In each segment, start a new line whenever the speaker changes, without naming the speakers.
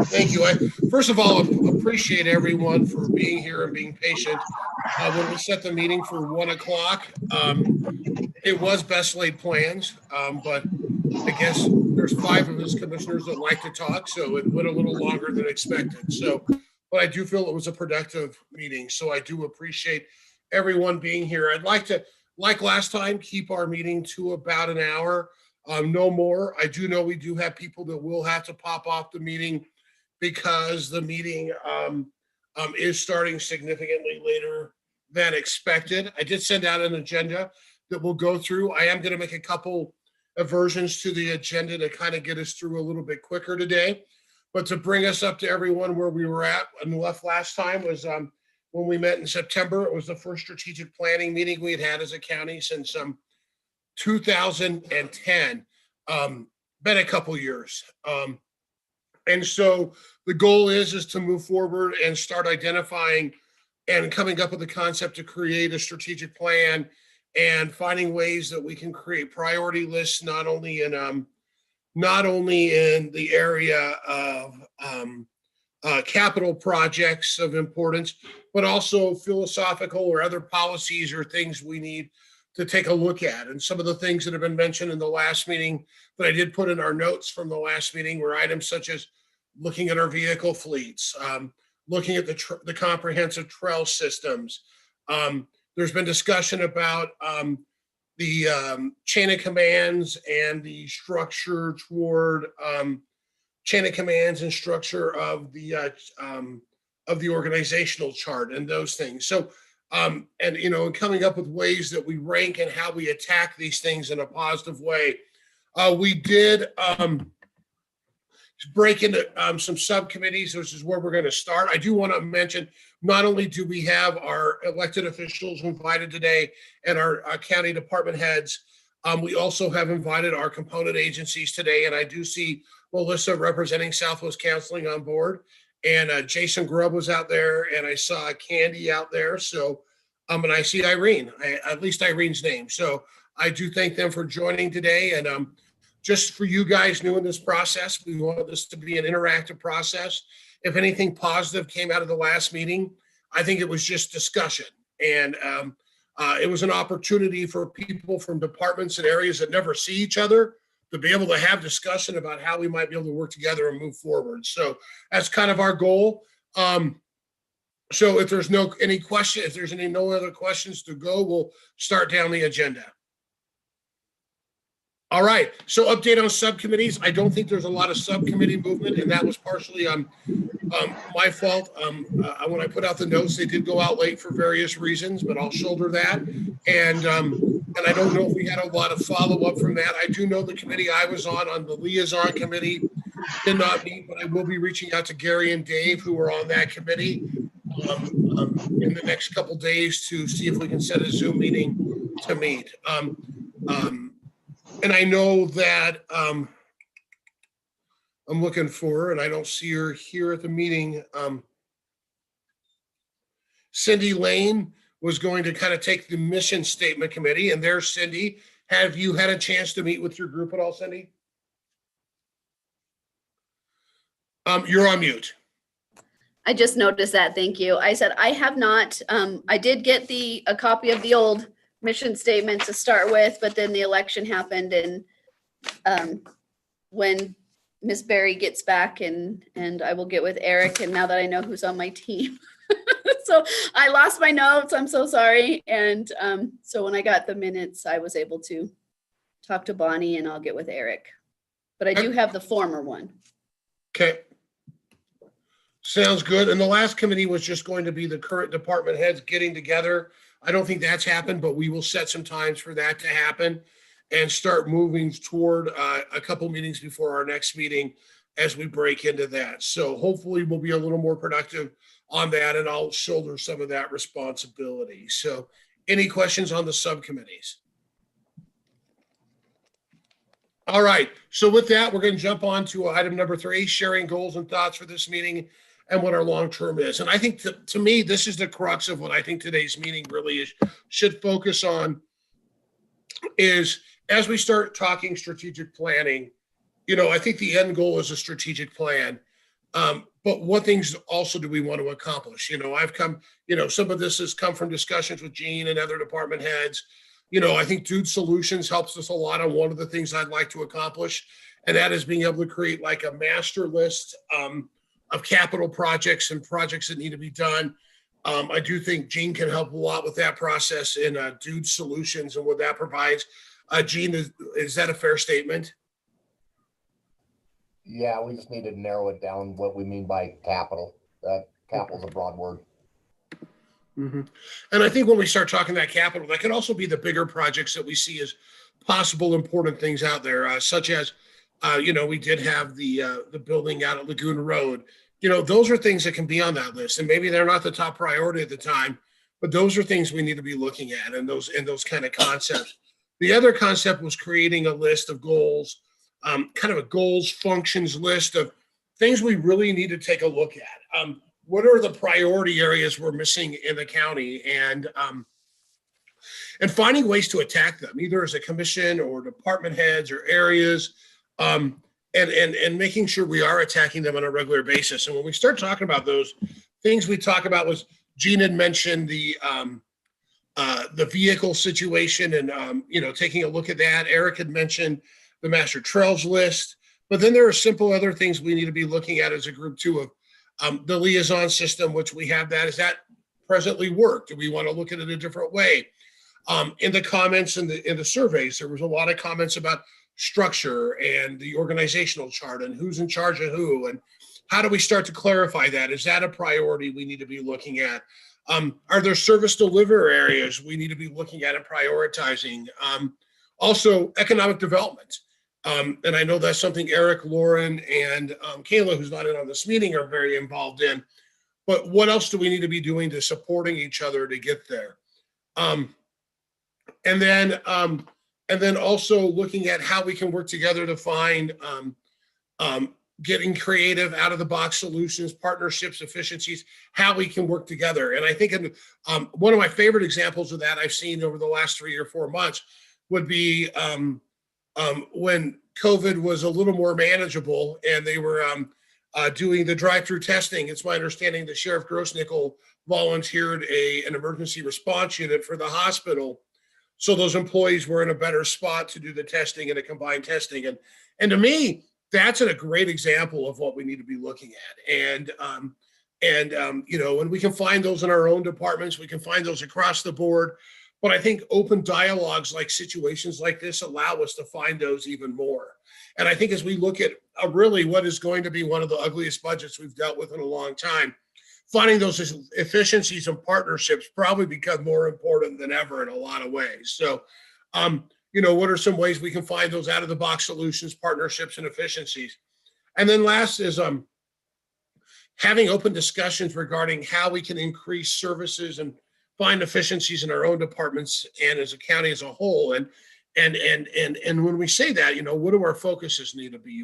Thank you. First of all, appreciate everyone for being here and being patient. When we set the meeting for 1 o'clock, it was best laid plans, but I guess there's 5 of us commissioners that like to talk, so it went a little longer than expected. So, but I do feel it was a productive meeting, so I do appreciate everyone being here. I'd like to, like last time, keep our meeting to about an hour, no more. I do know we do have people that will have to pop off the meeting because the meeting is starting significantly later than expected. I did send out an agenda that we'll go through. I am going to make a couple of versions to the agenda to kind of get us through a little bit quicker today. But to bring us up to everyone where we were at and left last time was when we met in September. It was the first strategic planning meeting we had as a county since 2010. Been a couple years. And so the goal is to move forward and start identifying and coming up with a concept to create a strategic plan and finding ways that we can create priority lists, not only in the area of capital projects of importance, but also philosophical or other policies or things we need to take a look at. And some of the things that have been mentioned in the last meeting that I did put in our notes from the last meeting were items such as looking at our vehicle fleets, looking at the comprehensive trail systems. There's been discussion about the chain of commands and the structure toward chain of commands and structure of the organizational chart and those things. So, and coming up with ways that we rank and how we attack these things in a positive way. We did break into some subcommittees, which is where we're going to start. I do want to mention, not only do we have our elected officials invited today and our county department heads, we also have invited our component agencies today. And I do see Melissa representing Southwest Counseling on board, and Jason Grubb was out there, and I saw Candy out there. So, and I see Irene, at least Irene's name. So I do thank them for joining today. And just for you guys new in this process, we wanted this to be an interactive process. If anything positive came out of the last meeting, I think it was just discussion. And it was an opportunity for people from departments and areas that never see each other to be able to have discussion about how we might be able to work together and move forward. So that's kind of our goal. So if there's no other questions to go, we'll start down the agenda. All right, so update on subcommittees. I don't think there's a lot of subcommittee movement, and that was partially my fault. When I put out the notes, they did go out late for various reasons, but I'll shoulder that. And I don't know if we had a lot of follow-up from that. I do know the committee I was on the liaison committee, did not meet, but I will be reaching out to Gary and Dave, who are on that committee, in the next couple days to see if we can set a Zoom meeting to meet. And I know that I'm looking for her, and I don't see her here at the meeting. Cindy Lane was going to kind of take the mission statement committee, and there's Cindy. Have you had a chance to meet with your group at all, Cindy? You're on mute.
I just noticed that. Thank you. I said I have not. I did get a copy of the old mission statement to start with, but then the election happened, and when Miss Berry gets back, and I will get with Eric, and now that I know who's on my team. So I lost my notes. I'm so sorry. And so when I got the minutes, I was able to talk to Bonnie, and I'll get with Eric. But I do have the former one.
Okay. Sounds good. And the last committee was just going to be the current department heads getting together. I don't think that's happened, but we will set some times for that to happen and start moving toward a couple meetings before our next meeting as we break into that. So hopefully we'll be a little more productive on that, and I'll shoulder some of that responsibility. So any questions on the subcommittees? All right. So with that, we're going to jump on to item number 3, sharing goals and thoughts for this meeting and what our long-term is. And I think to me, this is the crux of what I think today's meeting really should focus on, is as we start talking strategic planning, I think the end goal is a strategic plan. But what things also do we want to accomplish? I've come, some of this has come from discussions with Gene and other department heads. I think Dude Solutions helps us a lot on one of the things I'd like to accomplish, and that is being able to create like a master list of capital projects and projects that need to be done. I do think Gene can help a lot with that process in Dude Solutions and what that provides. Gene, is that a fair statement?
Yeah, we just need to narrow it down what we mean by capital. Capital is a broad word.
Mm-hmm. And I think when we start talking that capital, that can also be the bigger projects that we see as possible important things out there, such as, we did have the building out at Lagoon Road. Those are things that can be on that list, and maybe they're not the top priority at the time, but those are things we need to be looking at, and those kind of concepts. The other concept was creating a list of goals, kind of a goals functions list of things we really need to take a look at. What are the priority areas we're missing in the county, and finding ways to attack them, either as a commission or department heads or areas, and making sure we are attacking them on a regular basis. And when we start talking about those things, we talk about was Gene had mentioned the vehicle situation and taking a look at that. Eric had mentioned the master trails list, but then there are simple other things we need to be looking at as a group too of the liaison system, which we have that. Is that presently work? Do we want to look at it a different way? In the comments in the surveys, there was a lot of comments about structure and the organizational chart and who's in charge of who, and how do we start to clarify that? Is that a priority we need to be looking at? Are there service delivery areas we need to be looking at and prioritizing? Also, economic development. And I know that's something Eric, Lauren, and Kayla, who's not in on this meeting, are very involved in. But what else do we need to be doing to supporting each other to get there? And then also looking at how we can work together to find getting creative, out of the box solutions, partnerships, efficiencies, how we can work together. And I think one of my favorite examples of that I've seen over the last 3 or 4 months would be when COVID was a little more manageable and they were doing the drive-through testing. It's my understanding that Sheriff Grossnickel volunteered an emergency response unit for the hospital, so those employees were in a better spot to do the testing and a combined testing. And to me, that's a great example of what we need to be looking at. And we can find those in our own departments, we can find those across the board. But I think open dialogues like situations like this allow us to find those even more. And I think as we look at really what is going to be one of the ugliest budgets we've dealt with in a long time, finding those efficiencies and partnerships probably become more important than ever in a lot of ways. So, what are some ways we can find those out of the box solutions, partnerships, and efficiencies? And then last is having open discussions regarding how we can increase services and find efficiencies in our own departments and as a county as a whole. And when we say that, what do our focuses need to be?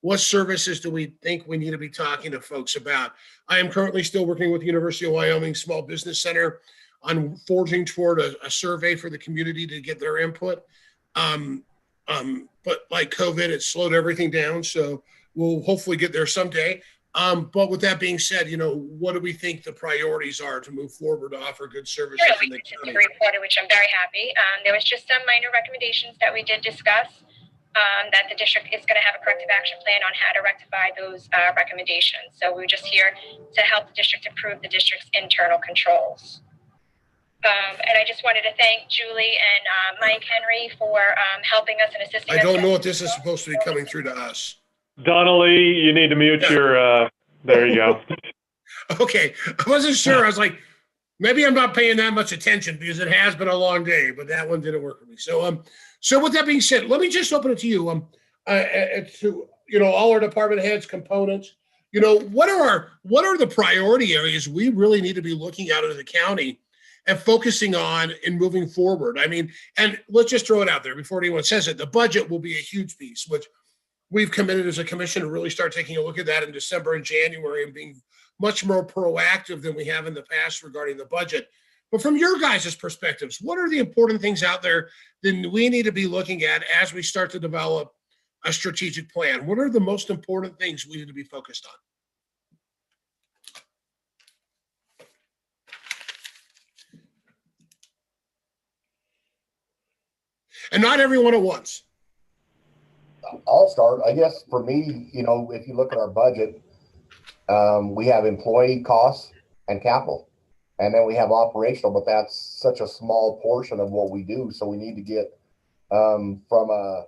What services do we think we need to be talking to folks about? I am currently still working with the University of Wyoming Small Business Center on forging toward a survey for the community to get their input. But like COVID, it slowed everything down. So we'll hopefully get there someday. But with that being said, what do we think the priorities are to move forward to offer good services in the county?
Reported, which I'm very happy. There was just some minor recommendations that we did discuss, that the district is going to have a corrective action plan on how to rectify those recommendations. So we're just here to help the district improve the district's internal controls. And I just wanted to thank Julie and Mike Henry for helping us and assisting us.
I don't know if this is supposed to be coming through to us.
Donnelly, you need to mute your, there you go.
Okay, I wasn't sure. I was like, maybe I'm not paying that much attention because it has been a long day, but that one didn't work for me. So with that being said, let me just open it to you. To all our department heads, components. What are the priority areas we really need to be looking at as a county and focusing on in moving forward? I mean, and let's just throw it out there before anyone says it. The budget will be a huge piece, which we've committed as a commission to really start taking a look at that in December and January and being much more proactive than we have in the past regarding the budget. But from your guys' perspectives, what are the important things out there that we need to be looking at as we start to develop a strategic plan? What are the most important things we need to be focused on? And not everyone at once.
I'll start. I guess for me, if you look at our budget, we have employee costs and capital, and then we have operational, but that's such a small portion of what we do. So we need to get, from a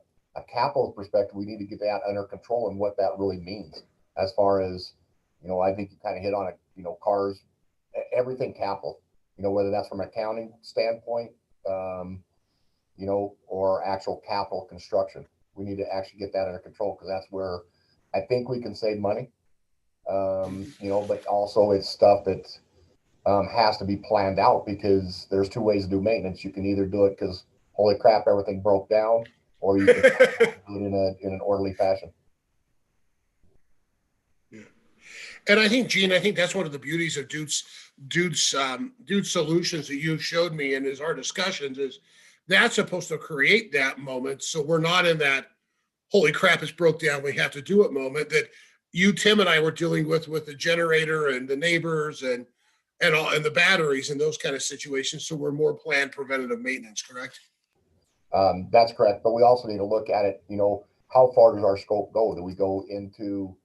capital perspective, we need to get that under control and what that really means as far as, I think you kind of hit on it, cars, everything capital, whether that's from an accounting standpoint, or actual capital construction. We need to actually get that under control, because that's where I think we can save money. But also it's stuff that has to be planned out, because there's two ways to do maintenance. You can either do it because holy crap, everything broke down, or you can do it in an orderly fashion.
Yeah. And I think, Gene, that's one of the beauties of Dude's solutions that you showed me in our discussions is that's supposed to create that moment. So we're not in that holy crap, it's broke down, we have to do it moment that you, Tim, and I were dealing with the generator and the neighbors and the batteries and those kind of situations. So we're more planned preventative maintenance, correct?
That's correct. But we also need to look at it, how far does our scope go? Do we go into,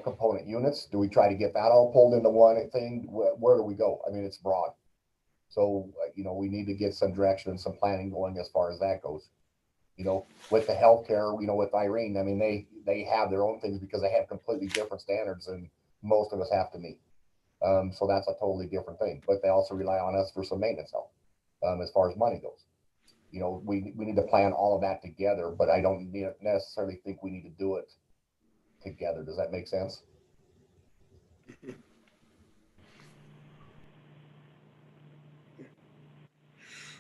component units? Do we try to get that all pulled into one thing? Where do we go? I mean, it's broad. So, we need to get some direction and some planning going as far as that goes. With the healthcare, with Irene, I mean, they have their own things because they have completely different standards than most of us have to meet. So that's a totally different thing. But they also rely on us for some maintenance help as far as money goes. We need to plan all of that together, but I don't necessarily think we need to do it together. Does that make sense?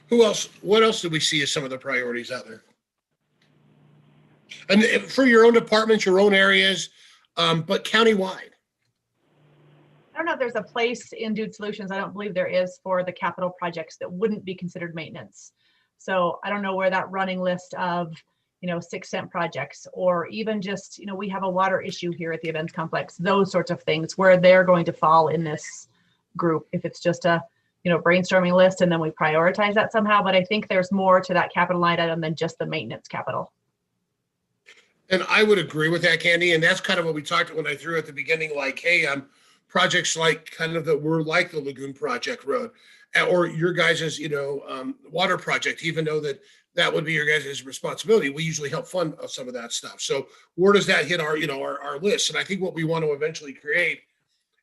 What else do we see as some of the priorities out there? And for your own departments, your own areas, but countywide.
I don't know if there's a place in Dude Solutions, I don't believe there is, for the capital projects that wouldn't be considered maintenance. So I don't know where that running list of, 6-cent projects, or even just, we have a water issue here at the events complex, those sorts of things, where they're going to fall in this group. If it's just a, brainstorming list and then we prioritize that somehow. But I think there's more to that capital line item than just the maintenance capital.
And I would agree with that, Candy. And that's kind of what we talked when I threw at the beginning, like, hey, projects like kind of we're like the Lagoon Project Road, or your guys' water project, even though that would be your guys' responsibility. We usually help fund some of that stuff. So where does that hit our list? And I think what we want to eventually create,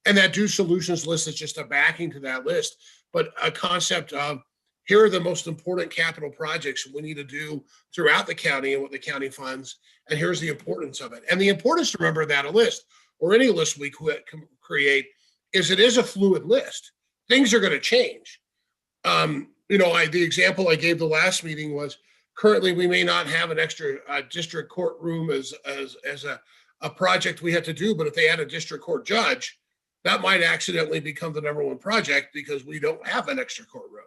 and that Dude Solutions list is just a backing to that list, but a concept of here are the most important capital projects we need to do throughout the county and what the county funds. And here's the importance of it. And the importance, remember, that a list or any list we create is it is a fluid list. Things are going to change. The example I gave the last meeting was currently we may not have an extra district courtroom as a project we have to do, but if they add a district court judge, that might accidentally become the #1 project because we don't have an extra courtroom.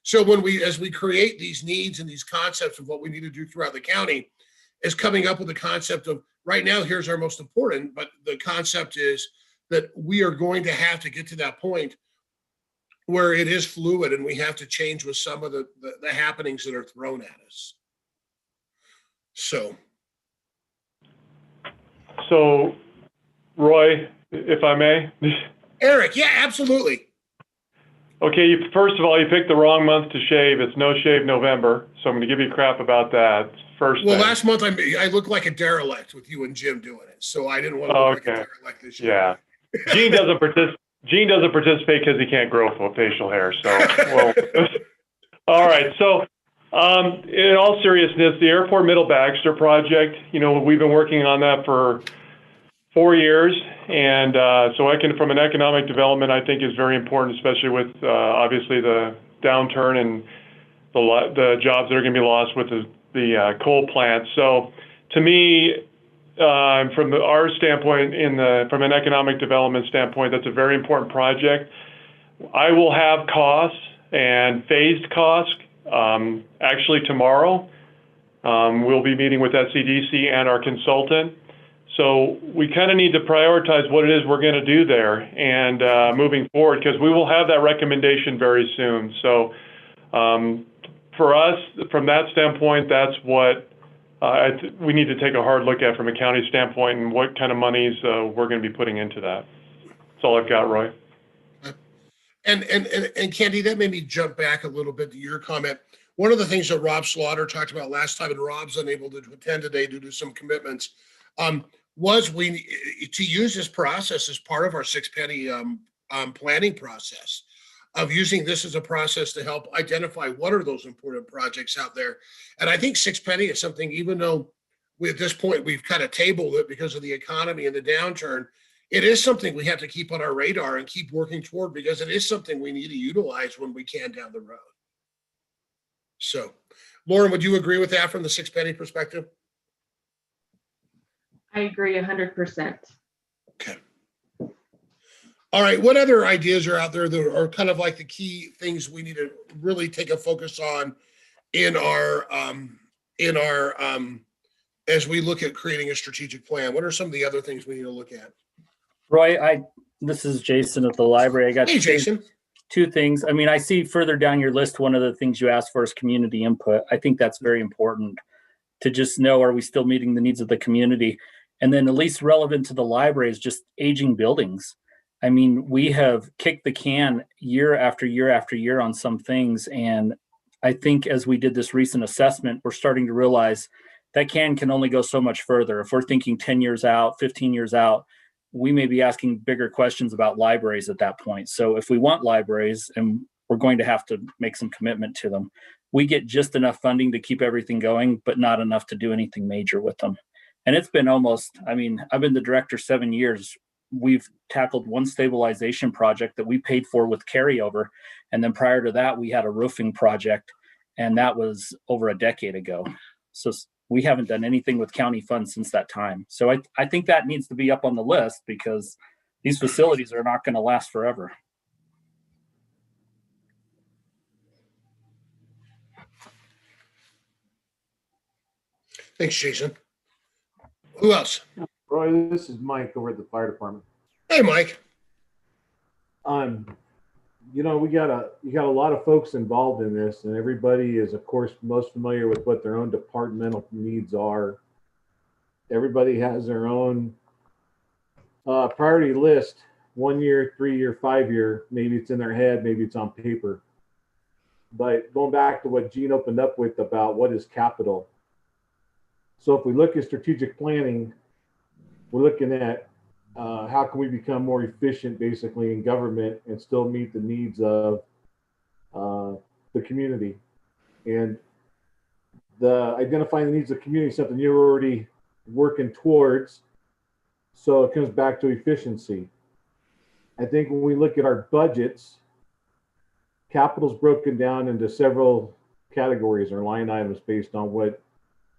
So as we create these needs and these concepts of what we need to do throughout the county, is coming up with the concept of right now, here's our most important, but the concept is that we are going to have to get to that point where it is fluid and we have to change with some of the happenings that are thrown at us. So,
Roy, if I may.
Eric, yeah, absolutely.
Okay, first of all, you picked the wrong month to shave. It's No Shave November, so I'm going to give you crap about that. First
Well,
thing.
last month I looked like a derelict with you and Jim doing it, so I didn't want to look like a derelict this year.
Yeah, Gene doesn't participate because he can't grow facial hair. So, well, all right. So, in all seriousness, the Airport Middle Baxter project, we've been working on that for 4 years, and so from an economic development, I think is very important, especially with obviously the downturn and the jobs that are going to be lost with the coal plant. So, to me, from our standpoint, from an economic development standpoint, that's a very important project. I will have costs and phased costs actually tomorrow We'll be meeting with SCDC and our consultant. So we kind of need to prioritize what it is we're going to do there and moving forward, because we will have that recommendation very soon. So for us, from that standpoint, that's what we need to take a hard look at from a county standpoint and what kind of monies we're going to be putting into that. That's all I've got, Roy.
And Candy, that made me jump back a little bit to your comment. One of the things that Rob Slaughter talked about last time, and Rob's unable to attend today due to some commitments, was we to use this process as part of our six-penny planning process, of using this as a process to help identify what are those important projects out there. And I think six-penny is something, even though at this point we've kind of tabled it because of the economy and the downturn, it is something we have to keep on our radar and keep working toward, because it is something we need to utilize when we can down the road. So, Lauren, would you agree with that from the six-penny perspective?
I agree 100%.
Okay. All right. What other ideas are out there that are kind of like the key things we need to really take a focus on in our as we look at creating a strategic plan? What are some of the other things we need to look at?
Roy, this is Jason at the library. I got
Hey, Jason.
two things. I mean, I see further down your list, one of the things you asked for is community input. I think that's very important to just know, are we still meeting the needs of the community? And then at least relevant to the library is just aging buildings. I mean, we have kicked the can year after year after year on some things. And I think as we did this recent assessment, we're starting to realize that can only go so much further. If we're thinking 10 years out, 15 years out, we may be asking bigger questions about libraries at that point. So if we want libraries, and we're going to have to make some commitment to them, we get just enough funding to keep everything going, but not enough to do anything major with them. And it's been almost, I mean, I've been the director 7 years. We've tackled one stabilization project that we paid for with carryover. And then prior to that, we had a roofing project, and that was over a decade ago. So we haven't done anything with county funds since that time. So I think that needs to be up on the list, because these facilities are not going to last forever.
Thanks, Jason. Who else?
Roy, this is Mike over at the fire department.
Hey, Mike.
You know, you got a lot of folks involved in this, and everybody is, of course, most familiar with what their own departmental needs are. Everybody has their own priority list, 1 year, 3 year, 5 year. Maybe it's in their head, maybe it's on paper. But going back to what Gene opened up with about what is capital. So if we look at strategic planning, we're looking at how can we become more efficient basically in government and still meet the needs of the community. And the identifying the needs of the community is something you're already working towards. So it comes back to efficiency. I think when we look at our budgets, capital's broken down into several categories or line items based on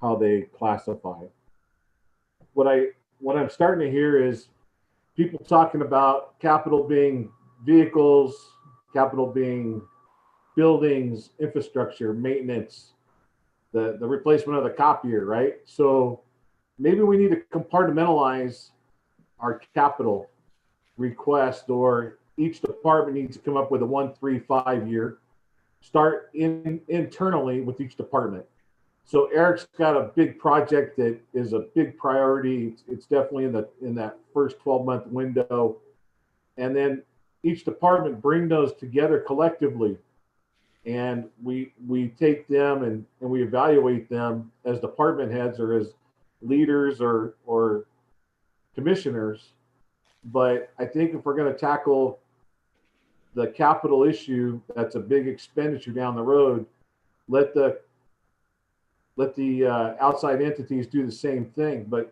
how they classify. What I'm starting to hear is people talking about capital being vehicles, capital being buildings, infrastructure, maintenance, the replacement of the copier, right? So maybe we need to compartmentalize our capital request, or each department needs to come up with a 1, 3, 5 year, start internally with each department. So Eric's got a big project that is a big priority. It's definitely in that first 12-month window. And then each department bring those together collectively. And we take them and we evaluate them as department heads or as leaders or commissioners. But I think if we're going to tackle the capital issue, that's a big expenditure down the road, let the outside entities do the same thing. But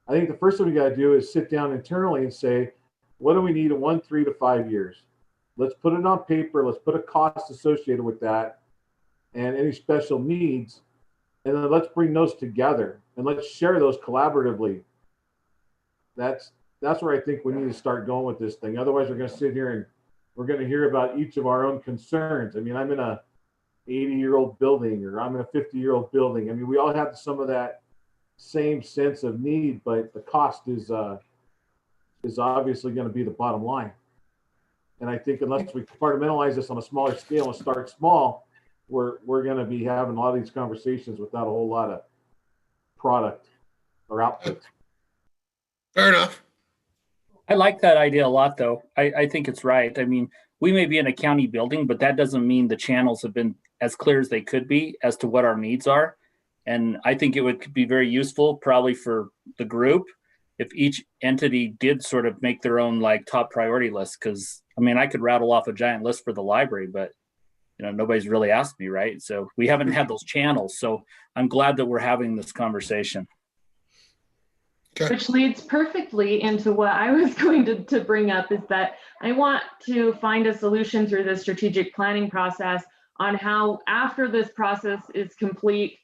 I think the first thing we got to do is sit down internally and say, what do we need in 1, 3 to 5 years? Let's put it on paper. Let's put a cost associated with that and any special needs. And then let's bring those together and let's share those collaboratively. That's where I think we need to start going with this thing. Otherwise, we're going to sit here and we're going to hear about each of our own concerns. I mean, I'm in a 80-year-old building, or I'm in a 50-year-old building. I mean, we all have some of that same sense of need, but the cost is obviously going to be the bottom line. And I think unless we compartmentalize this on a smaller scale and start small, we're going to be having a lot of these conversations without a whole lot of product or output.
Fair enough.
I like that idea a lot, though. I think it's right. I mean, we may be in a county building, but that doesn't mean the channels have been as clear as they could be as to what our needs are. And I think it would be very useful probably for the group if each entity did sort of make their own like top priority list. Because I mean, I could rattle off a giant list for the library, but nobody's really asked me, right? So we haven't had those channels. So I'm glad that we're having this conversation.
Okay.
Which leads perfectly into what I was going to bring up, is that I want to find a solution through the strategic planning process on how, after this process is complete,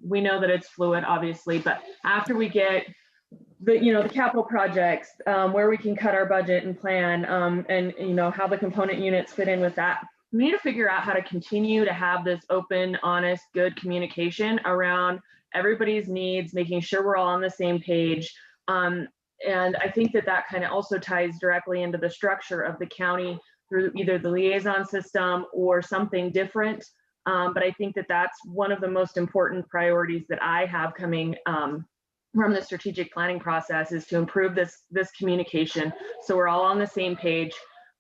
we know that it's fluid, obviously, but after we get the capital projects, where we can cut our budget and plan, and how the component units fit in with that, we need to figure out how to continue to have this open, honest, good communication around everybody's needs, making sure we're all on the same page. And I think that kind of also ties directly into the structure of the county through either the liaison system or something different. But I think that that's one of the most important priorities that I have coming from the strategic planning process, is to improve this communication, so we're all on the same page.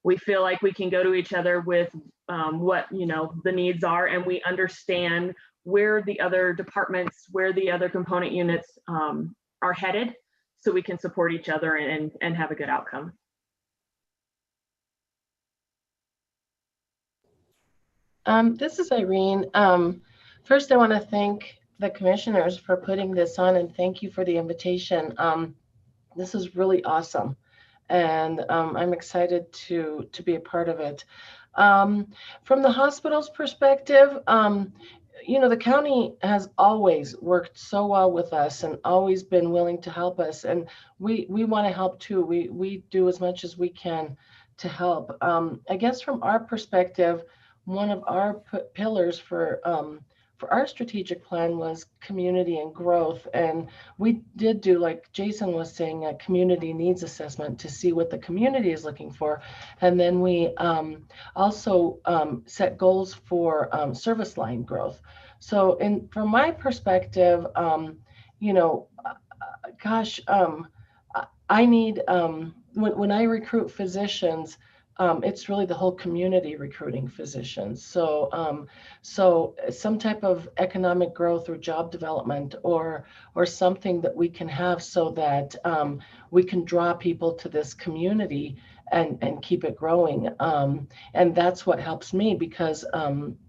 We feel like we can go to each other with what the needs are, and we understand where the other departments, where the other component units are headed, so we can support each other and have a good outcome.
This is Irene. First, I want to thank the commissioners for putting this on, and thank you for the invitation. This is really awesome, and I'm excited to be a part of it. From the hospital's perspective, the county has always worked so well with us and always been willing to help us, and we want to help too. We do as much as we can to help. I guess from our perspective, one of our pillars for our strategic plan was community and growth. And we did do, like Jason was saying, a community needs assessment to see what the community is looking for. And then we also set goals for service line growth. So from my perspective, I need, when I recruit physicians, it's really the whole community recruiting physicians. So some type of economic growth or job development or something that we can have, so that we can draw people to this community and keep it growing. And that's what helps me, because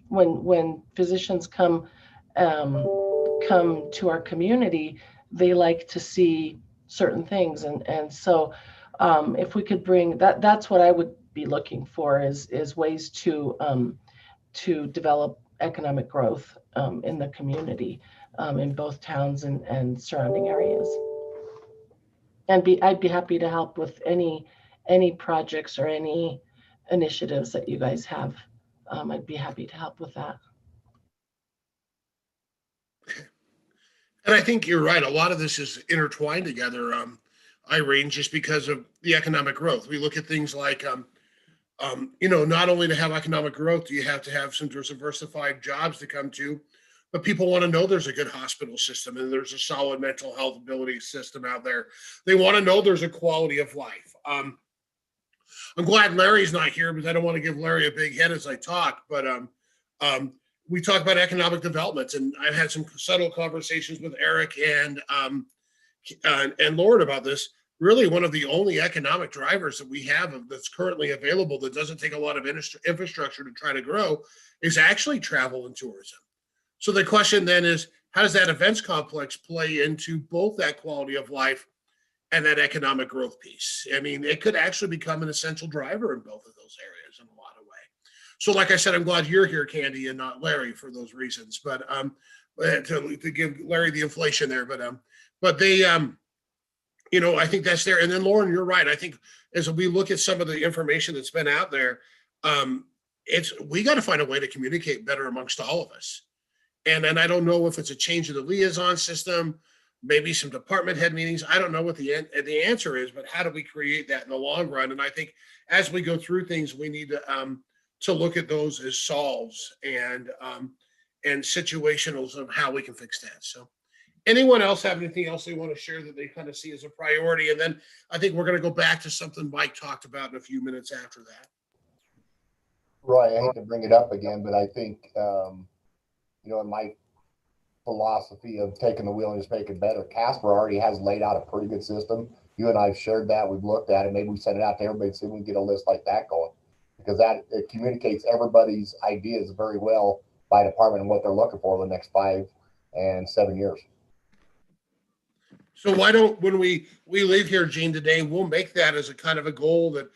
when physicians come to our community, they like to see certain things. And so if we could bring that's what I would be looking for, is ways to develop economic growth in the community, in both towns and surrounding areas. And I'd be happy to help with any projects or any initiatives that you guys have. I'd be happy to help with that.
And I think you're right. A lot of this is intertwined together, Irene, just because of the economic growth. We look at things like, not only to have economic growth, do you have to have some diversified jobs to come to, but people want to know there's a good hospital system and there's a solid mental health ability system out there. They want to know there's a quality of life. I'm glad Larry's not here, because I don't want to give Larry a big head as I talk, but we talk about economic development, and I've had some subtle conversations with Eric and Lauren about this. Really, one of the only economic drivers that we have that's currently available that doesn't take a lot of infrastructure to try to grow is actually travel and tourism. So the question then is, how does that events complex play into both that quality of life and that economic growth piece? I mean, it could actually become an essential driver in both of those areas in a lot of ways. So like I said, I'm glad you're here, Candy, and not Larry, for those reasons. But to give Larry the inflation there, but they, I think that's there. And then Lauren, you're right. I think as we look at some of the information that's been out there, we got to find a way to communicate better amongst all of us. And then I don't know if it's a change of the liaison system, maybe some department head meetings. I don't know what the answer is, but how do we create that in the long run? And I think as we go through things, we need to look at those as solves and situationals of how we can fix that. So anyone else have anything else they want to share that they kind of see as a priority? And then I think we're going to go back to something Mike talked about in a few minutes after that.
Right. I hate to bring it up again, but I think, in my philosophy of taking the wheel and just make it better, Casper already has laid out a pretty good system. You and I have shared that. We've looked at it. Maybe we send it out to everybody and see if we can get a list like that going, because it communicates everybody's ideas very well by department and what they're looking for in the next 5 and 7 years.
So why don't, when we leave here, Gene, today, we'll make that as a kind of a goal that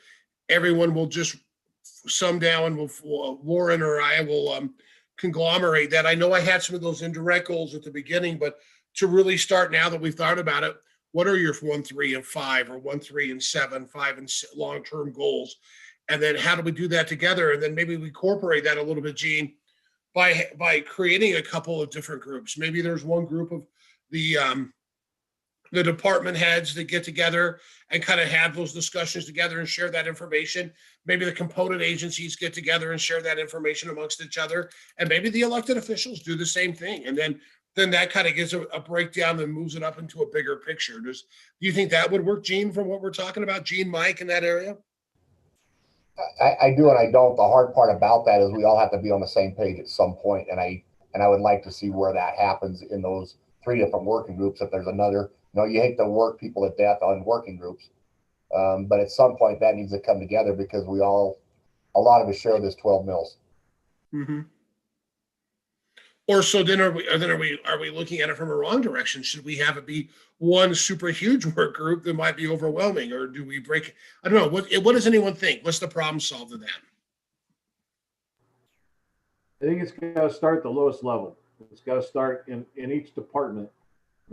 everyone will just sum down, and Warren or I will conglomerate that. I know I had some of those indirect goals at the beginning, but to really start now that we've thought about it, what are your 1, 3, and 5, or 1, 3, and 7, 5 and long-term goals? And then how do we do that together? And then maybe we incorporate that a little bit, Gene, by creating a couple of different groups. Maybe there's one group of the department heads that get together and kind of have those discussions together and share that information. Maybe the component agencies get together and share that information amongst each other. And maybe the elected officials do the same thing. And then that kind of gives a breakdown and moves it up into a bigger picture. Do you think that would work, Gene, from what we're talking about? Gene, Mike, in that area?
I do and I don't. The hard part about that is we all have to be on the same page at some point, and I would like to see where that happens in those 3 different working groups. If there's another, you hate to work people to death on working groups, but at some point that needs to come together, because a lot of us share this 12 mills.
Mm-hmm. Or so then are we looking at it from a wrong direction? Should we have it be one super huge work group that might be overwhelming, or do we break? I don't know. What does anyone think? What's the problem solved in that?
I think it's got to start at the lowest level. It's got to start in each department.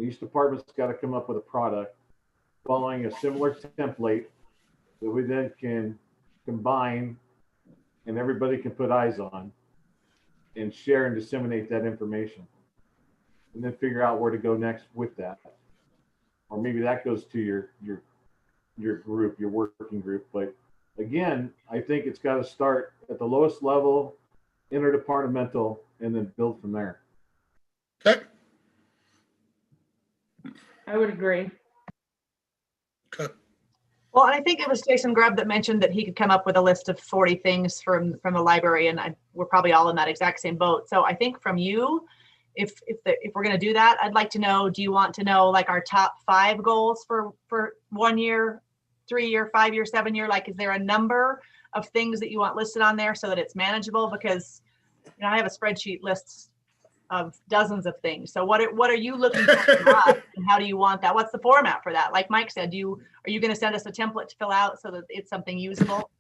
Each department's got to come up with a product following a similar template that we then can combine and everybody can put eyes on and share and disseminate that information, and then figure out where to go next with that. Or maybe that goes to your group, your working group. But again, I think it's got to start at the lowest level, interdepartmental, and then build from there.
Okay.
I would agree.
Okay.
Well, and I think it was Jason Grubb that mentioned that he could come up with a list of 40 things from the library, and we're probably all in that exact same boat. So I think from you, if we're going to do that, I'd like to know, do you want to know like our top 5 goals for 1 year, 3 year, 5 year, 7 year? Like, is there a number of things that you want listed on there so that it's manageable? Because I have a spreadsheet lists of dozens of things. So what are you looking for from us, and how do you want that? What's the format for that? Like Mike said, are you going to send us a template to fill out so that it's something usable?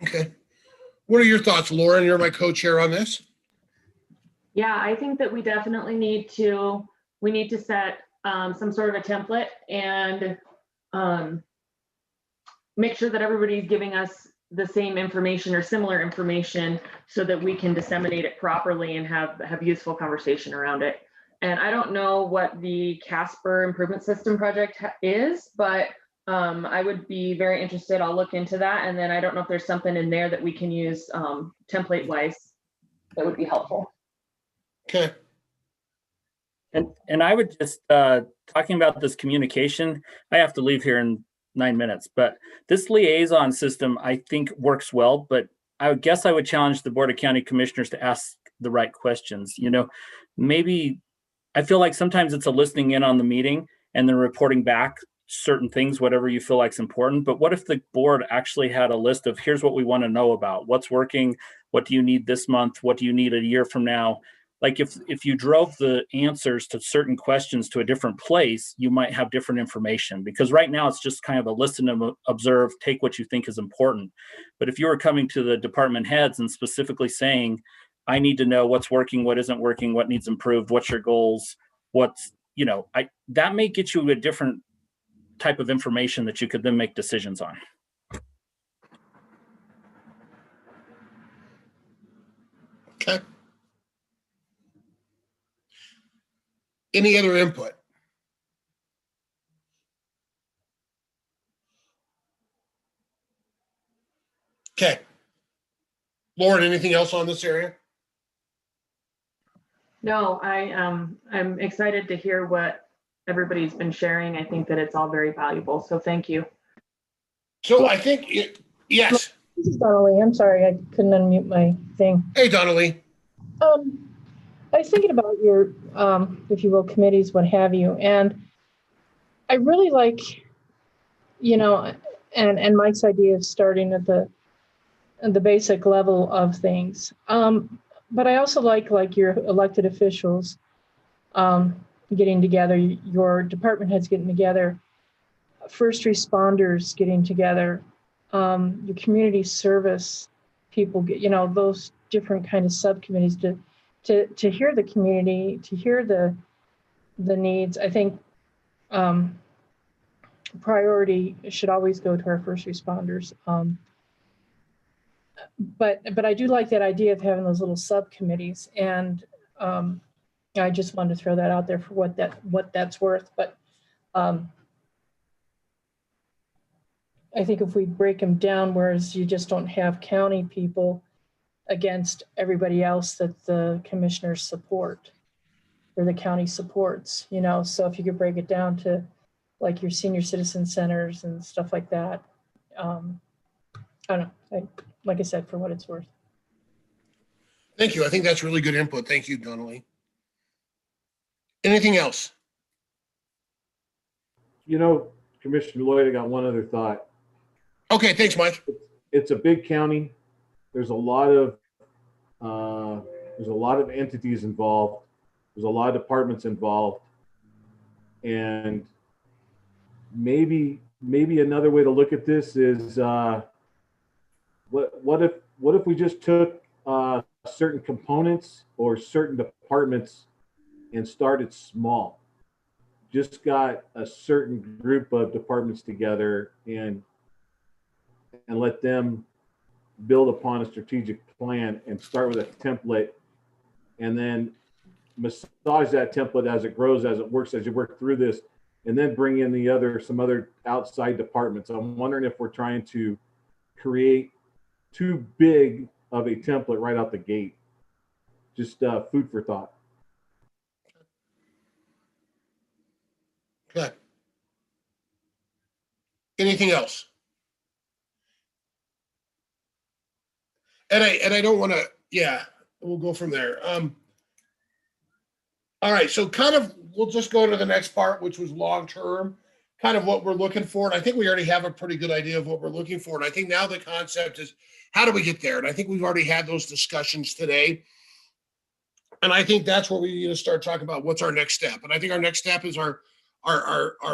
Okay. What are your thoughts, Lauren? You're my co-chair on this.
Yeah, I think that we definitely need to set some sort of a template and make sure that everybody's giving us the same information or similar information so that we can disseminate it properly and have useful conversation around it. And I don't know what the Casper improvement system project is, but I would be very interested. I'll look into that. And then I don't know if there's something in there that we can use template wise that would be helpful.
Okay.
And I would just, talking about this communication, I have to leave here in 9 minutes, but this liaison system, I think, works well, but I guess I would challenge the Board of County Commissioners to ask the right questions. Maybe I feel like sometimes it's a listening in on the meeting and then reporting back certain things, whatever you feel like is important. But what if the board actually had a list of, here's what we want to know about, what's working, what do you need this month, what do you need a year from now? Like if you drove the answers to certain questions to a different place, you might have different information, because right now it's just kind of a listen and observe, take what you think is important. But if you were coming to the department heads and specifically saying, I need to know what's working, what isn't working, what needs improved, what's your goals, that may get you a different type of information that you could then make decisions on.
Okay. Any other input? Okay. Lauren, anything else on this area?
No, I'm excited to hear what everybody's been sharing. I think that it's all very valuable. So thank you.
So I think, yes.
This is Donnelly. I'm sorry, I couldn't unmute my thing.
Hey, Donnelly.
I was thinking about your, if you will, committees, what have you, and I really like, and Mike's idea of starting at the basic level of things. But I also like your elected officials getting together, your department heads getting together, first responders getting together, your community service people get, those different kind of subcommittees to hear the community, to hear the needs. I think priority should always go to our first responders. But I do like that idea of having those little subcommittees, and I just wanted to throw that out there for what that's worth. But I think if we break them down, whereas you just don't have county people against everybody else that the commissioners support or the county supports, so if you could break it down to like your senior citizen centers and stuff like that. I don't know, like I said, for what it's worth.
Thank you. I think that's really good input. Thank you, Donnelly. Anything else?
Commissioner Lloyd, I got one other thought.
Okay, thanks, Mike.
It's a big county. There's a lot of entities involved. There's a lot of departments involved, and maybe another way to look at this is what if we just took certain components or certain departments and started small, just got a certain group of departments together and let them build upon a strategic plan and start with a template, and then massage that template as it grows, as it works, as you work through this, and then bring in some other outside departments. I'm wondering if we're trying to create too big of a template right out the gate. Just food for thought.
Okay. Anything else? And I don't want to, yeah, we'll go from there. All right, so we'll just go to the next part, which was long-term, kind of what we're looking for. And I think we already have a pretty good idea of what we're looking for. And I think now the concept is, how do we get there? And I think we've already had those discussions today. And I think that's where we need to start talking about what's our next step. And I think our next step is our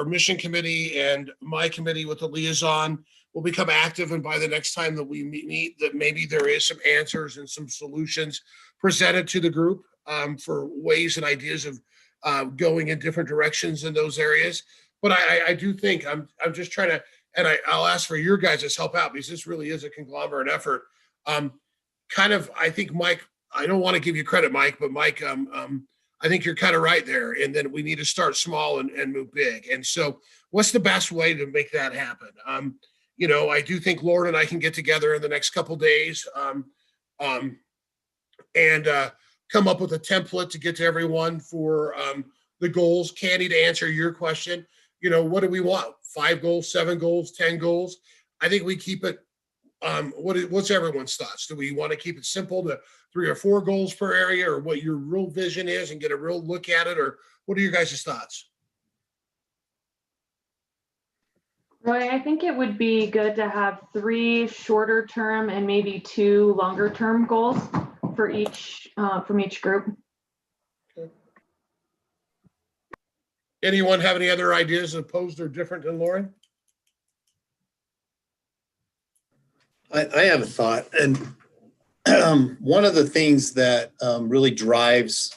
mission committee and my committee with the liaison will become active. And by the next time that we meet, that maybe there is some answers and some solutions presented to the group for ways and ideas of going in different directions in those areas. But I do think I'm just trying to, and I'll ask for your guys' help out, because this really is a conglomerate effort. I think Mike, I don't want to give you credit, Mike, but Mike, I think you're kind of right there. And then we need to start small and move big. And so what's the best way to make that happen? I do think Lauren and I can get together in the next couple days and come up with a template to get to everyone for the goals. Candy, to answer your question, what do we want? 5 goals, 7 goals, 10 goals? I think we keep it. What's everyone's thoughts? Do we want to keep it simple to 3 or 4 goals per area, or what your real vision is and get a real look at it? Or what are your guys' thoughts?
Roy, I think it would be good to have 3 shorter term and maybe 2 longer term goals for each from each group.
Okay. Anyone have any other ideas opposed or different than Lauren?
I have a thought, and one of the things that really drives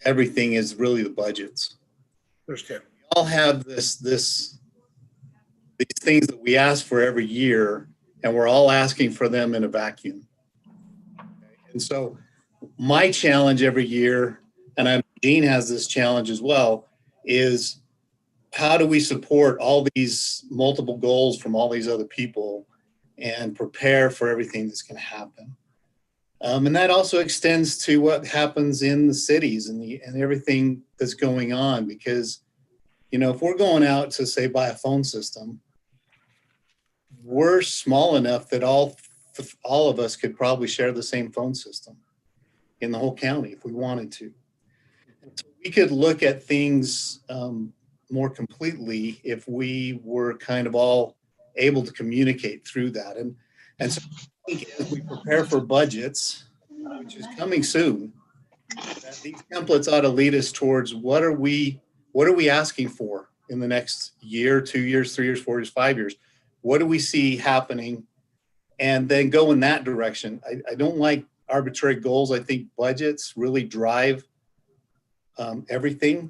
everything is really the budgets.
Understand.
We all have these things that we ask for every year, and we're all asking for them in a vacuum. And so my challenge every year, and Gene has this challenge as well, is how do we support all these multiple goals from all these other people and prepare for everything that's going to happen? And that also extends to what happens in the cities and everything that's going on, because, you know, if we're going out to, say, buy a phone system, we're small enough that all of us could probably share the same phone system in the whole county if we wanted to. So we could look at things more completely if we were kind of all able to communicate through that. And so I think as we prepare for budgets, which is coming soon, that these templates ought to lead us towards what are we asking for in the next year, 2 years, 3 years, 4 years, 5 years? What do we see happening? And then go in that direction. I don't like arbitrary goals. I think budgets really drive everything.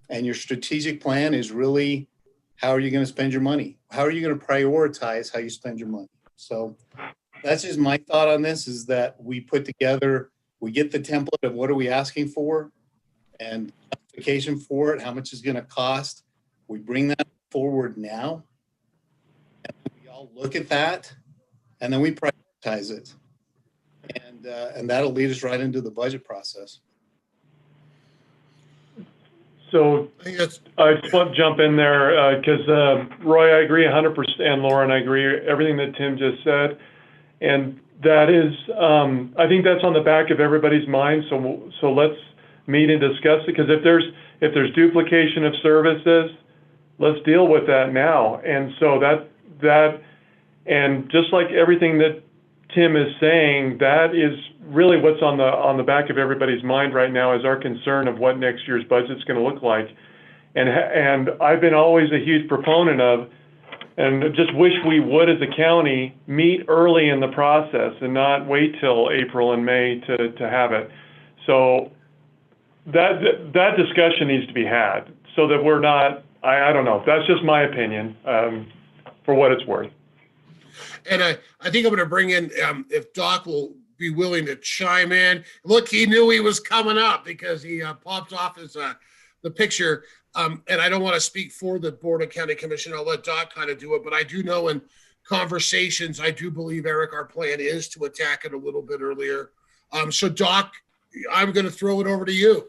And your strategic plan is really, how are you going to spend your money? How are you going to prioritize how you spend your money? So that's just my thought on this, is that we put together, we get the template of what are we asking for and justification for it, how much is going to cost. We bring that forward now. And we all look at that, and then we prioritize it. And that'll lead us right into the budget process.
So
I think that's,
I just want to jump in there because Roy, I agree 100%, and Lauren, I agree everything that Tim just said, and that is, I think that's on the back of everybody's mind. So let's meet and discuss it, because if there's duplication of services, let's deal with that now. And so that and just like everything that Tim is saying, that is really what's on the back of everybody's mind right now, is our concern of what next year's budget's going to look like. And I've been always a huge proponent of, and just wish we would as a county meet early in the process and not wait till April and May to have it. So that discussion needs to be had, so that we're not, I don't know, that's just my opinion, for what it's worth.
and I think I'm going to bring in, if Doc will be willing to chime in. Look, he knew he was coming up because he popped off his the picture. And I don't want to speak for the Board of County Commission. I'll let Doc kind of do it. But I do know in conversations, I do believe, Eric, our plan is to attack it a little bit earlier. So Doc, I'm going to throw it over to you.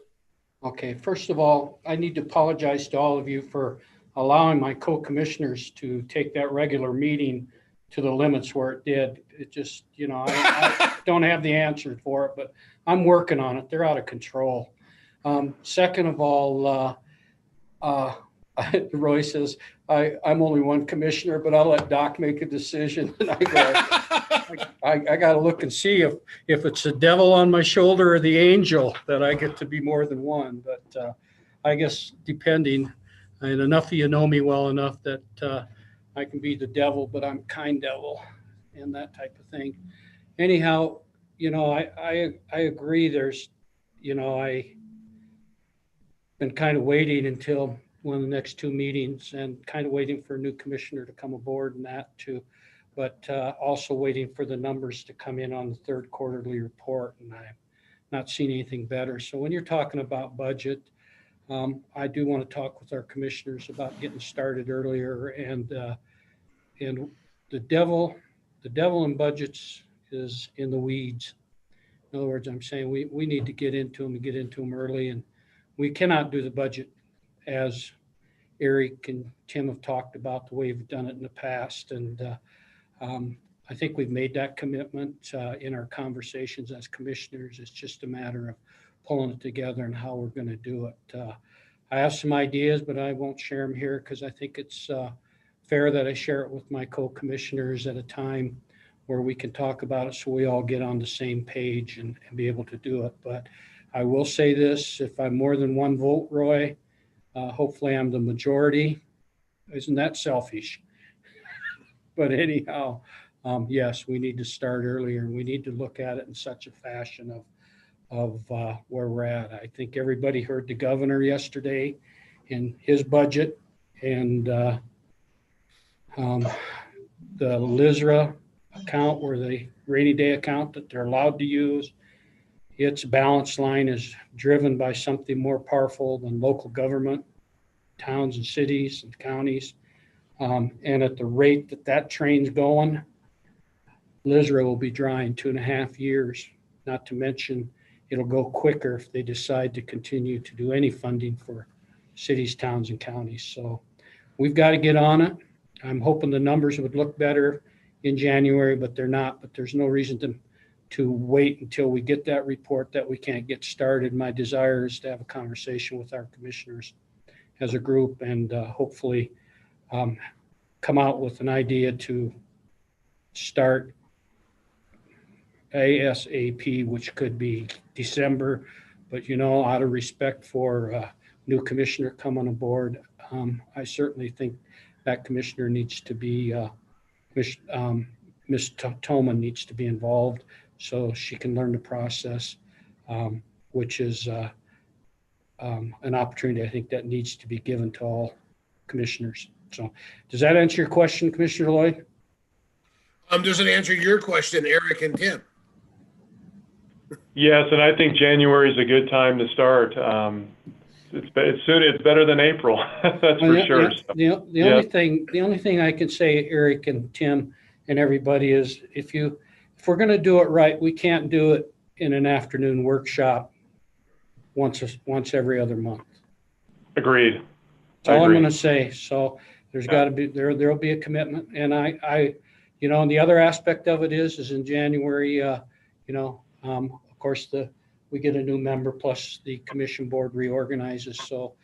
Okay, first of all, I need to apologize to all of you for allowing my co-commissioners to take that regular meeting to the limits where it did. It just, you know, I don't have the answer for it, but I'm working on it. They're out of control. Second of all, Roy says, I'm only one commissioner, but I'll let Doc make a decision. And I go, I got to look and see if it's the devil on my shoulder or the angel that I get to be more than one. But I guess depending, and enough of you know me well enough that I can be the devil, but I'm kind devil and that type of thing. Anyhow, you know, I agree. There's, you know, I been kind of waiting until one of the next two meetings and kind of waiting for a new commissioner to come aboard and that too, but also waiting for the numbers to come in on the third quarterly report, and I've not seen anything better. So when you're talking about budget, I do want to talk with our commissioners about getting started earlier, and the devil in budgets is in the weeds. In other words, I'm saying we need to get into them and get into them early, and we cannot do the budget as Eric and Tim have talked about the way we've done it in the past. And I think we've made that commitment in our conversations as commissioners. It's just a matter of pulling it together and how we're going to do it. I have some ideas, but I won't share them here because I think it's fair that I share it with my co-commissioners at a time where we can talk about it so we all get on the same page and be able to do it. But I will say this, if I'm more than one vote, Roy, hopefully I'm the majority. Isn't that selfish? But anyhow, yes, we need to start earlier, and we need to look at it in such a fashion of where we're at. I think everybody heard the governor yesterday in his budget, and the LISRA account, or the rainy day account that they're allowed to use, its balance line is driven by something more powerful than local government, towns and cities and counties. And at the rate that that train's going, LISRA will be dry in 2.5 years, not to mention it'll go quicker if they decide to continue to do any funding for cities, towns, and counties. So we've got to get on it. I'm hoping the numbers would look better in January, but they're not. But there's no reason to wait until we get that report that we can't get started. My desire is to have a conversation with our commissioners as a group and hopefully come out with an idea to start ASAP, which could be December. But, you know, out of respect for new commissioner coming aboard, I certainly think that commissioner needs to be, Ms. Toma needs to be involved so she can learn the process, which is an opportunity I think that needs to be given to all commissioners. So does that answer your question, Commissioner Lloyd?
Does it answer your question, Eric and Tim?
Yes, and I think January is a good time to start. It's better than April, that's for sure.
The only thing I can say, Eric and Tim and everybody, is if we're going to do it right, we can't do it in an afternoon workshop once every other month.
Agreed.
That's all I'm going to say. So there's got to be there'll be a commitment, and I you know, and the other aspect of it is in January, you know, of course we get a new member plus the commission board reorganizes. So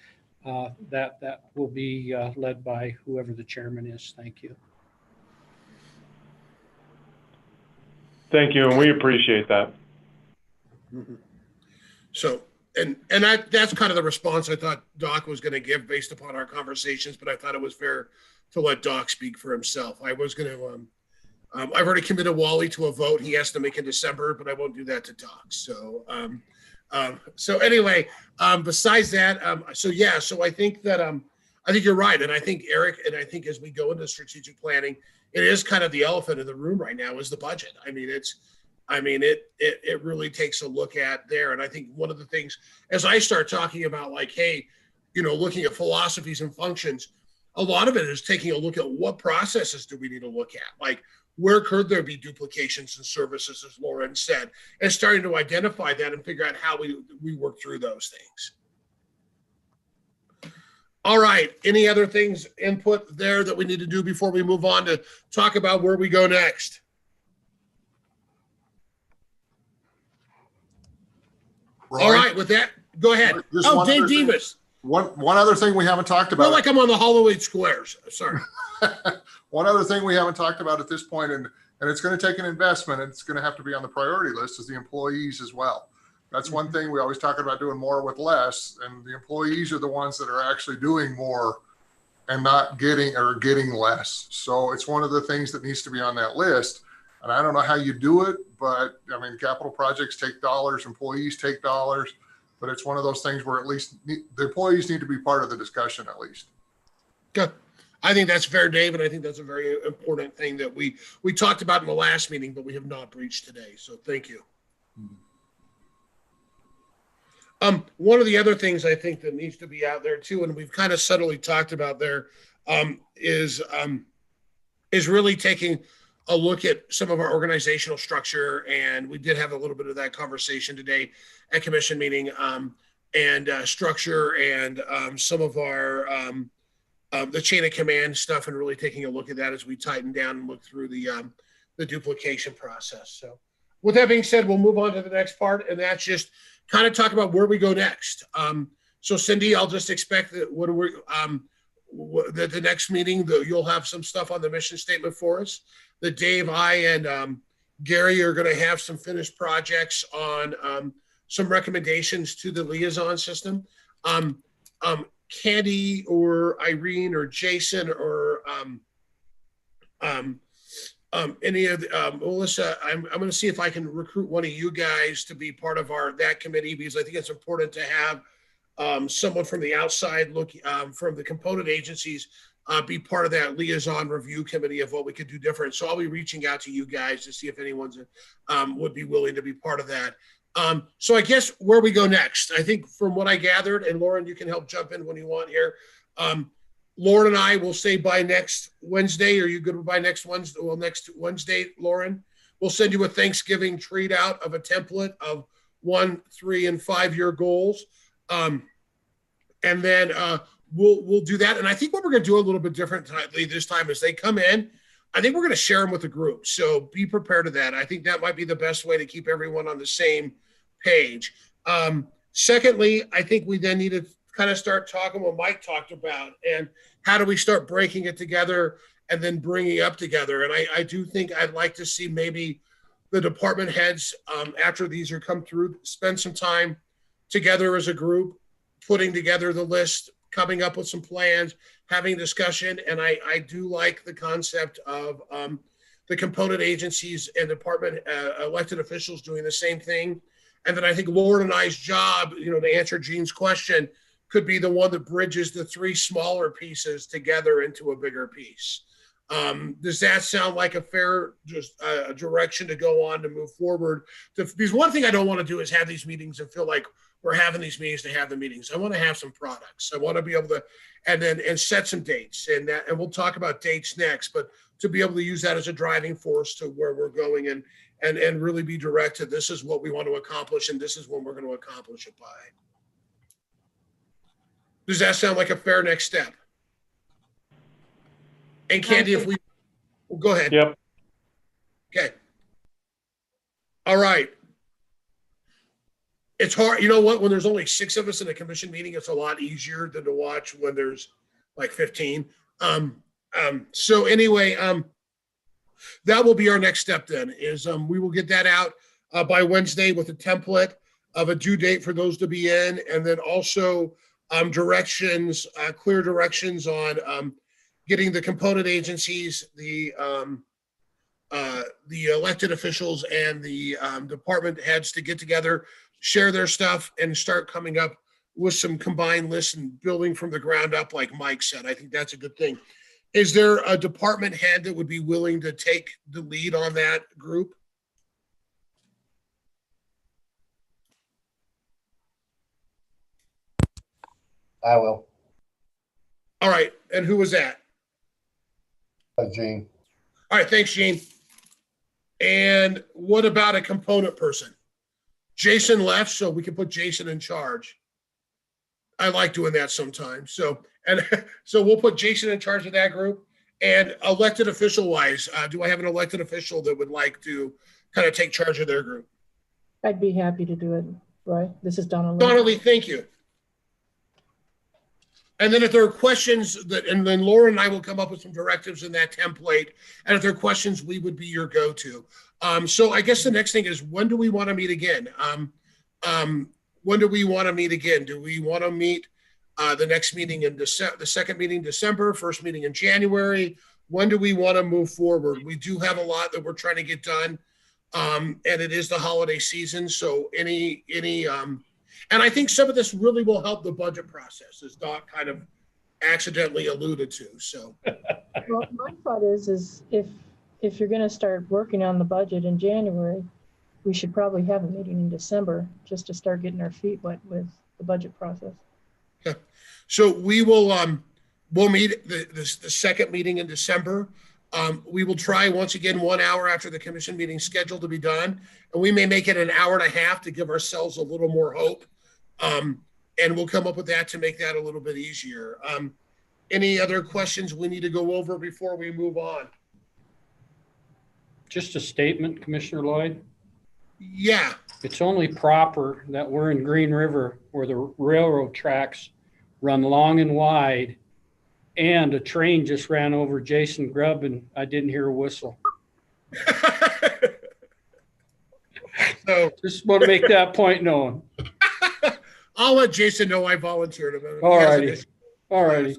that will be led by whoever the chairman is. Thank you.
Thank you, and we appreciate that.
So, and that's kind of the response I thought Doc was going to give based upon our conversations, but I thought it was fair to let Doc speak for himself. I was going to, I've already committed Wally to a vote he has to make in December, but I won't do that to Doc. So, so anyway, besides that, so I think that, I think you're right. And I think Eric, and I think as we go into strategic planning, it is kind of the elephant in the room right now is the budget. I mean, it really takes a look at there. And I think one of the things, as I start talking about like, hey, you know, looking at philosophies and functions, a lot of it is taking a look at what processes do we need to look at? Like, where could there be duplications in services, as Lauren said, and starting to identify that and figure out how we work through those things. All right. Any other things, input there that we need to do before we move on to talk about where we go next? All right. With that, go ahead. Oh, Dave Davis.
One other thing we haven't talked about.
I feel like I'm on the Holloway Squares. Sorry.
One other thing we haven't talked about at this point, and it's going to take an investment, and it's going to have to be on the priority list, is the employees as well. That's one thing we always talk about, doing more with less, and the employees are the ones that are actually doing more and not getting less. So it's one of the things that needs to be on that list. And I don't know how you do it, but I mean, capital projects take dollars, employees take dollars, but it's one of those things where at least the employees need to be part of the discussion at least.
Good. I think that's fair, Dave, and I think that's a very important thing that we talked about in the last meeting, but we have not breached today. So thank you. One of the other things I think that needs to be out there too, and we've kind of subtly talked about there, is really taking a look at some of our organizational structure. And we did have a little bit of that conversation today at commission meeting, and structure and some of our the chain of command stuff, and really taking a look at that as we tighten down and look through the duplication process. So with that being said, we'll move on to the next part, and that's just kind of talk about where we go next. So Cindy, I'll just expect that the next meeting, you'll have some stuff on the mission statement for us. That Dave, I, and Gary are going to have some finished projects on some recommendations to the liaison system. Candy or Irene or Jason or any of the, Melissa, I'm going to see if I can recruit one of you guys to be part of that committee, because I think it's important to have someone from the outside from the component agencies be part of that liaison review committee of what we could do different. So I'll be reaching out to you guys to see if anyone's would be willing to be part of that. So I guess where we go next, I think from what I gathered, and Lauren, you can help jump in when you want here. Lauren and I will say by next Wednesday. Are you good by next Wednesday? Well, next Wednesday, Lauren, we'll send you a Thanksgiving treat out of a template of 1, 3, and 5-year goals. And then we'll do that. And I think what we're going to do a little bit differently this time is they come in. I think we're going to share them with the group. So be prepared to that. I think that might be the best way to keep everyone on the same page. Secondly, I think we then need to kind of start talking what Mike talked about and how do we start breaking it together and then bringing up together. And I do think I'd like to see maybe the department heads, after these are come through, spend some time together as a group, putting together the list, coming up with some plans, having discussion. And I do like the concept of the component agencies and department elected officials doing the same thing. And then I think Lauren and I's job, to answer Gene's question, could be the one that bridges the 3 smaller pieces together into a bigger piece. Does that sound like a fair direction to go on to move forward? Because one thing I don't want to do is have these meetings and feel like we're having these meetings to have the meetings. I want to have some products. I want to be able to, and set some dates, and we'll talk about dates next, but to be able to use that as a driving force to where we're going and really be directed. This is what we want to accomplish, and this is when we're going to accomplish it by. Does that sound like a fair next step? And Candy, if we, well, go ahead.
Yep.
Okay. All right. It's hard. You know what? When there's only 6 of us in a commission meeting, it's a lot easier than to watch when there's like 15. So anyway, that will be our next step then is we will get that out by Wednesday with a template of a due date for those to be in. And then also directions, clear directions on getting the component agencies, the elected officials and the department heads to get together, share their stuff, and start coming up with some combined lists and building from the ground up, like Mike said. I think that's a good thing. Is there a department head that would be willing to take the lead on that group?
I will.
All right. And who was that?
Gene.
All right. Thanks, Gene. And what about a component person? Jason left, so we can put Jason in charge. I like doing that sometimes. So we'll put Jason in charge of that group. And elected official wise, do I have an elected official that would like to kind of take charge of their group?
I'd be happy to do it, Roy. This is Donnelly.
Donnelly, thank you. And then if there are questions and then Laura and I will come up with some directives in that template. And if there are questions, we would be your go-to. So I guess the next thing is, when do we want to meet again? When do we want to meet again? Do we want to meet the next meeting in December, the second meeting in December, first meeting in January? When do we want to move forward? We do have a lot that we're trying to get done. And it is the holiday season. So and I think some of this really will help the budget process, as Doc kind of accidentally alluded to. So,
well, my thought is if you're going to start working on the budget in January, we should probably have a meeting in December just to start getting our feet wet with the budget process.
Okay. So we will we'll meet the second meeting in December. We will try once again 1 hour after the commission meeting scheduled to be done, and we may make it an hour and a half to give ourselves a little more hope. And we'll come up with that to make that a little bit easier. Any other questions we need to go over before we move on?
Just a statement, Commissioner Lloyd.
Yeah.
It's only proper that we're in Green River where the railroad tracks run long and wide, and a train just ran over Jason Grubb and I didn't hear a whistle.
So
just want to make that point known.
I'll let Jason know I volunteered.
All righty. All righty.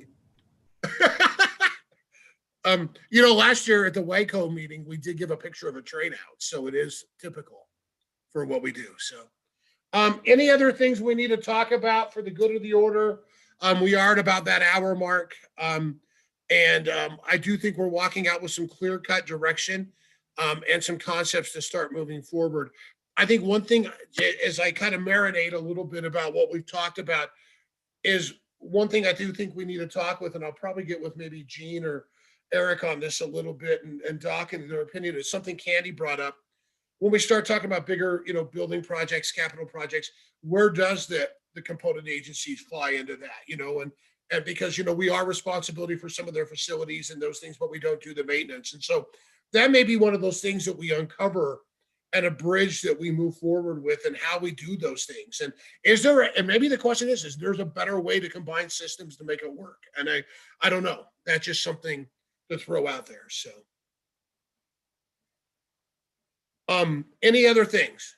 Last year at the WACO meeting, we did give a picture of a train out. So it is typical for what we do. So any other things we need to talk about for the good of the order? We are at about that hour mark. And I do think we're walking out with some clear-cut direction and some concepts to start moving forward. I think one thing, as I kind of marinate a little bit about what we've talked about, is one thing I do think we need to talk with, and I'll probably get with maybe Gene or Eric on this a little bit, and Doc and their opinion, is something Candy brought up. When we start talking about bigger, building projects, capital projects, where does the component agencies fly into that, and because, we are responsibility for some of their facilities and those things, but we don't do the maintenance. And so that may be one of those things that we uncover and a bridge that we move forward with, and how we do those things. And and maybe the question is there's a better way to combine systems to make it work? And I don't know. That's just something to throw out there. So, any other things?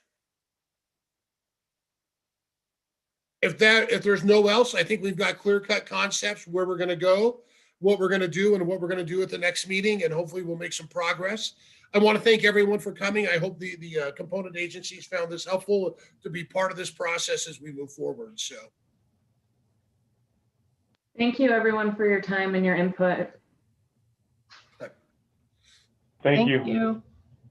If there's no else, I think we've got clear-cut concepts where we're going to go, what we're going to do, and what we're going to do at the next meeting, and hopefully we'll make some progress. I want to thank everyone for coming. I hope the component agencies found this helpful to be part of this process as we move forward. So,
Thank you, everyone, for your time and your input.
Thank you.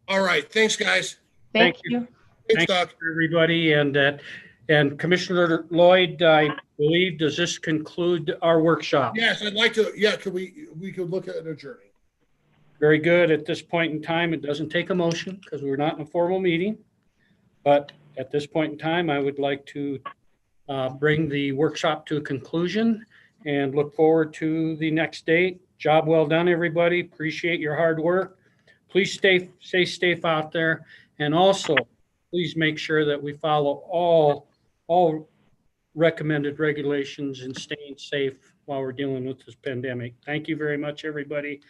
All right. Thanks, guys.
Thank you.
Thanks,
Thanks,
Doc.
everybody. And Commissioner Lloyd, I believe, does this conclude our workshop?
Yes, I'd like to. Yeah, we could look at adjourning.
Very good. At this point in time, it doesn't take a motion because we're not in a formal meeting. But at this point in time, I would like to bring the workshop to a conclusion and look forward to the next date. Job well done, everybody. Appreciate your hard work. Please stay safe out there. And also, please make sure that we follow all recommended regulations and staying safe while we're dealing with this pandemic. Thank you very much, everybody.